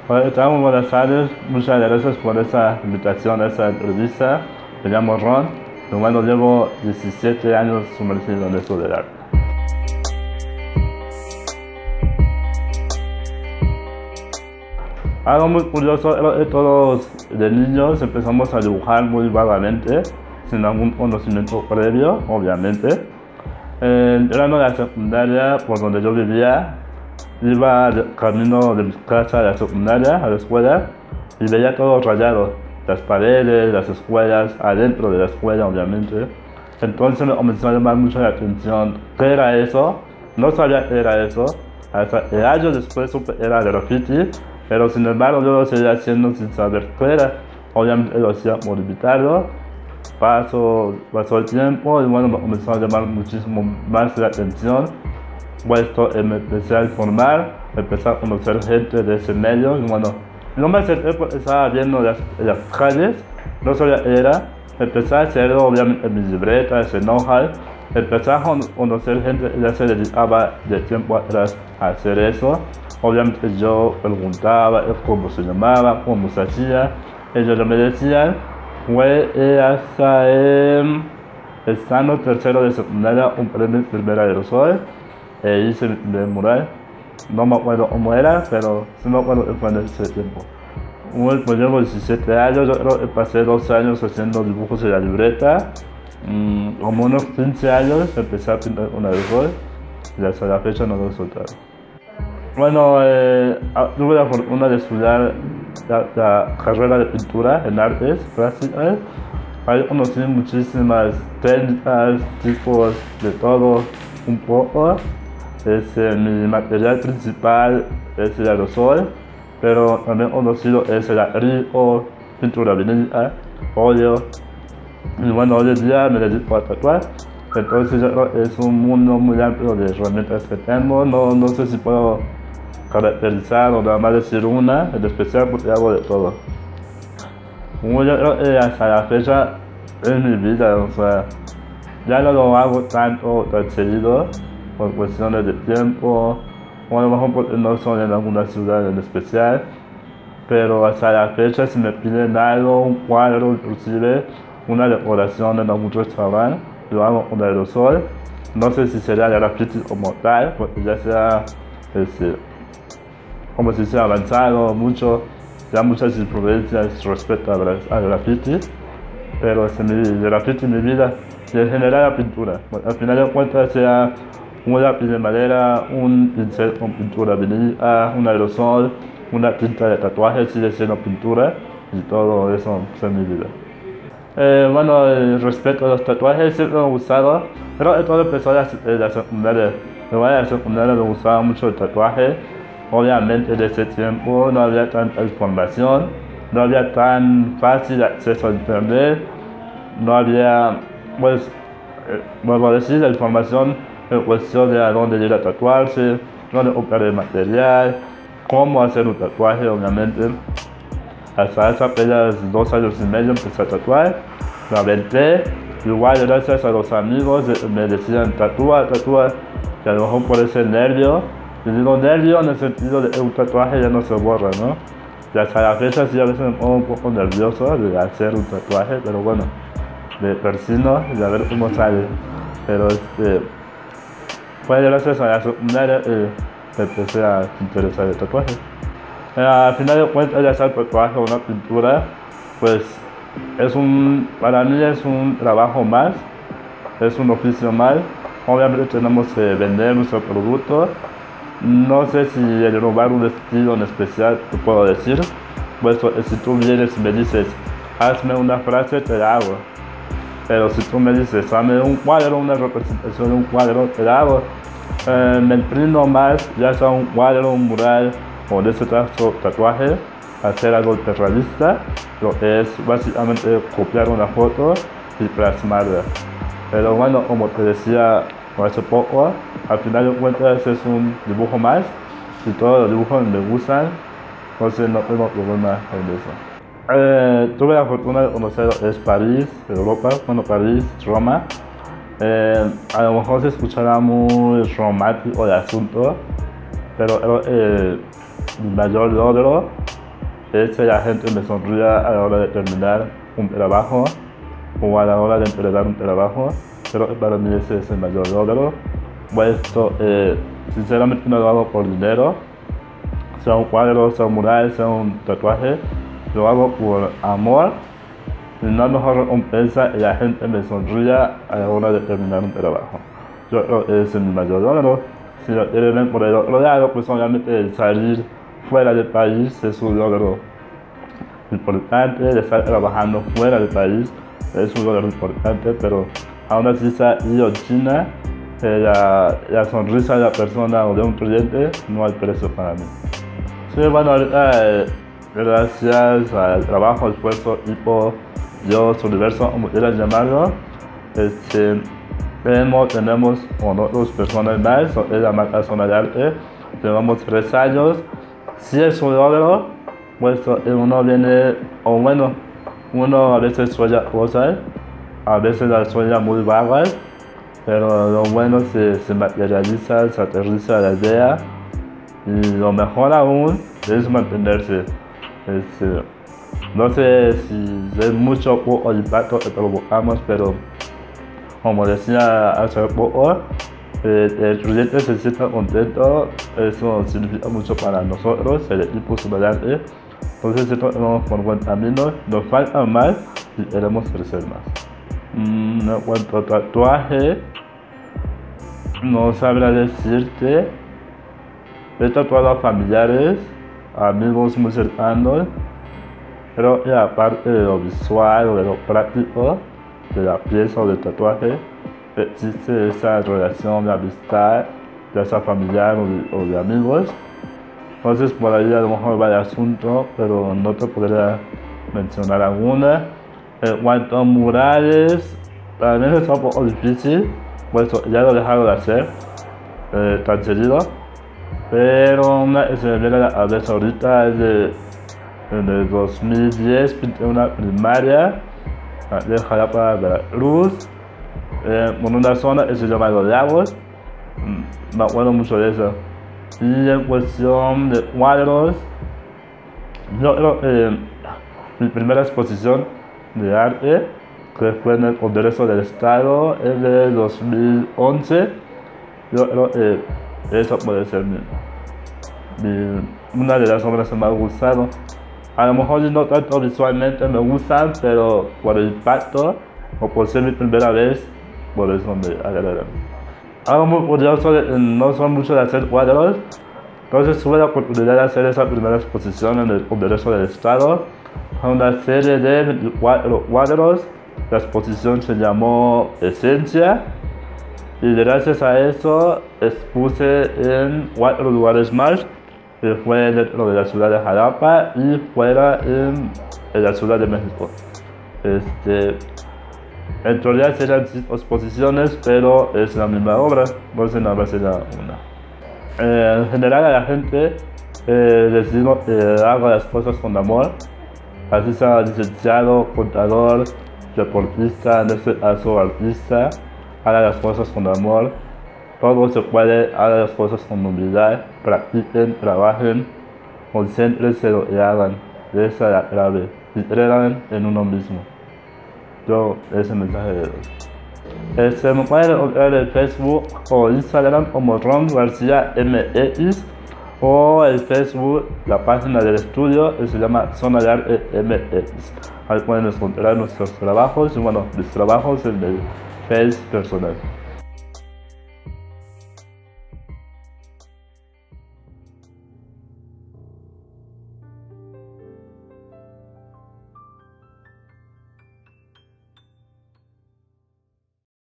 Hola, estamos buenas tardes. Muchas gracias por esa invitación a esta entrevista. Me llamo Ron. Y bueno, llevo 17 años sumergido en esto del arte. Algo muy curioso era que todos de niños empezamos a dibujar muy vagamente, sin algún conocimiento previo, obviamente. Entrando a la secundaria, por donde yo vivía, iba camino de mi casa a la secundaria, a la escuela, y veía todo rayado, las paredes, las escuelas, adentro de la escuela, obviamente. Entonces me comenzó a llamar mucho la atención. ¿Qué era eso? No sabía qué era eso. Hasta años después supe que era graffiti, pero sin embargo yo lo seguía haciendo sin saber qué era. Obviamente lo hacía por invitarlo. Pasó el tiempo y bueno, me comenzó a llamar muchísimo más la atención. Puesto me empecé a informar, empecé a conocer gente de ese medio y bueno, no me acerqué porque estaba viendo las calles, no sabía qué era. Empecé a hacerlo obviamente en mis libretas, en hojas. Empecé a conocer gente que ya se dedicaba de tiempo atrás a hacer eso. Obviamente yo preguntaba cómo se llamaba, cómo se hacía. Ellos me decían. Fue hasta estando tercero de secundaria, un premio primer aerosol. Hice el mural. No me acuerdo cómo era, pero sí me acuerdo que fue en ese tiempo. Pues llevo 17 años, yo creo que pasé 2 años haciendo dibujos en la libreta. Como unos 15 años empecé a pintar con aerosol y hasta la fecha no lo he soltado. Bueno, tuve la fortuna de estudiar la carrera de pintura en artes plásticas. Ahí conocí muchísimas técnicas, tipos de todo, un poco. Mi material principal es el aerosol, pero también conocido es el acrílico, pintura vinílica, óleo. Y bueno, hoy en día me dedico a tatuar. Entonces yo creo que es un mundo muy amplio de herramientas que tengo. No sé si puedo caracterizar o nada más decir una, en especial porque hago de todo. Como yo creo que hasta la fecha en mi vida, o sea, ya no lo hago tan seguido por cuestiones de tiempo, o a lo mejor porque no son en alguna ciudad en especial, pero hasta la fecha si me piden algo, un cuadro, inclusive una decoración en algún restaurante, lo hago con aerosol. No sé si será graffiti como tal, porque ya sea como si se ha avanzado mucho, ya muchas influencias respecto al graffiti, pero el graffiti en mi vida y en general la pintura. Bueno, al final de cuentas sea un lápiz de madera, un pincel con pintura vinílica, un aerosol, una tinta de tatuaje, sigue siendo pintura y todo eso es mi vida. Bueno, respecto a los tatuajes siempre me ha gustado, pero todo empezó en la secundaria. En la secundaria me gustaba mucho el tatuaje. Obviamente en ese tiempo no había tanta información, no había tan fácil acceso a internet, no había, pues, vuelvo a decir, la información en cuestión de a dónde ir a tatuarse, dónde comprar el material, cómo hacer un tatuaje, obviamente. Hasta hace apenas 2 años y medio empecé a tatuar, lo aventé, igual gracias a los amigos me decían tatúa, y a lo mejor por ese nervio. Y digo nervio en el sentido de que un tatuaje ya no se borra, ¿no? Y hasta la fecha sí a veces me pongo un poco nervioso de hacer un tatuaje, pero bueno, me persino y a ver cómo sale. Pero fue gracias a la secundaria que empecé a interesar el tatuaje. Al final de cuentas, ya sea el tatuaje o una pintura, pues para mí es un trabajo más, es un oficio más. Obviamente tenemos que vender nuestro producto. No sé si el robar un estilo en especial te puedo decir, pues si tú vienes y me dices hazme una frase te la hago, pero si tú me dices hazme un cuadro, una representación de un cuadro, te la hago. Me imprimo más, ya sea un cuadro, un mural o de ese caso tatuaje, hacer algo realista, lo que es básicamente copiar una foto y plasmarla. Pero bueno, como te decía hace poco, al final de cuentas es un dibujo más y todos los dibujos me gustan, entonces no tengo problema en eso. Tuve la fortuna de conocer París, Europa, bueno, París, Roma. A lo mejor se escuchará muy romántico el asunto, pero mi mayor logro es que la gente me sonría a la hora de terminar un trabajo o a la hora de entregar un trabajo. Creo que para mí ese es el mayor logro. Puesto, sinceramente no lo hago por dinero, sea un cuadro, sea un mural, sea un tatuaje, lo hago por amor. Y no mejor recompensa y la gente me sonría a la hora de terminar un trabajo. Yo creo que ese es mi mayor logro. Si lo quieren ver por el otro lado, pues obviamente el salir fuera del país es un logro importante, de estar trabajando fuera del país es un logro importante, pero aún así se ha ido a China, la sonrisa de la persona o de un cliente no hay precio para mí. Sí, bueno, ahorita gracias al trabajo, esfuerzo, equipo, Dios, universo, como quieras llamarlo, tenemos con otras personas más, es la marca Zona de Arte, llevamos 3 años. Si es un logro, pues uno viene, o bueno, uno a veces sueña cosas, a veces las sueña muy vagas, pero lo bueno se materializa, se aterriza la idea, y lo mejor aún es mantenerse. No sé si es mucho o poco el impacto que provocamos, pero como decía hace poco, el cliente se sienta contento, eso significa mucho para nosotros, el equipo Subalante. Entonces estamos por buen camino, nos falta más y queremos crecer más. En cuanto a tatuaje, no sabría decirte, he tatuado a familiares, amigos muy cercanos. Creo que aparte de lo visual o de lo práctico de la pieza o del tatuaje, existe esa relación de amistad, ya sea familiar o de amigos. Entonces por ahí a lo mejor va el asunto, pero no te podría mencionar alguna. En cuanto a murales, también es un poco difícil, pues ya lo he dejado de hacer tan seguido. Pero una que se me viene a la cabeza ahorita es en el 2010 pinté una primaria de Jalapa, Veracruz, con una zona que se llama Los Lagos. Me acuerdo mucho de eso. Y en cuestión de cuadros, yo creo que mi primera exposición de arte, que fue en el Congreso del Estado, es de 2011. Yo creo que eso puede ser una de las obras que me ha gustado. A lo mejor no tanto visualmente me gustan, pero por el impacto o por ser mi primera vez, por eso me agradan. Algo muy curioso, no son mucho de hacer cuadros, entonces tuve la oportunidad de hacer esa primera exposición en el Congreso del Estado. Fue una serie de 24 cuadros, la exposición se llamó Esencia, y gracias a eso expuse en 4 lugares más, que fue dentro de la ciudad de Jalapa y fuera en la ciudad de México. En teoría serían 5 exposiciones, pero es la misma obra, entonces nada más sería una. En general a la gente les digo que haga las cosas con amor, así sea licenciado, contador, deportista, en este caso artista, haga las cosas con amor. Todo se puede, hagan las cosas con humildad, practiquen, trabajen, concéntrense en lo que hagan, esa es la clave, y crean en uno mismo. Yo, ese mensaje de hoy. Me pueden encontrar en Facebook o Instagram como Ron García MX, o en Facebook la página del estudio que se llama Zona de Arte MX. Ahí pueden encontrar nuestros trabajos y bueno, mis trabajos en el Face personal.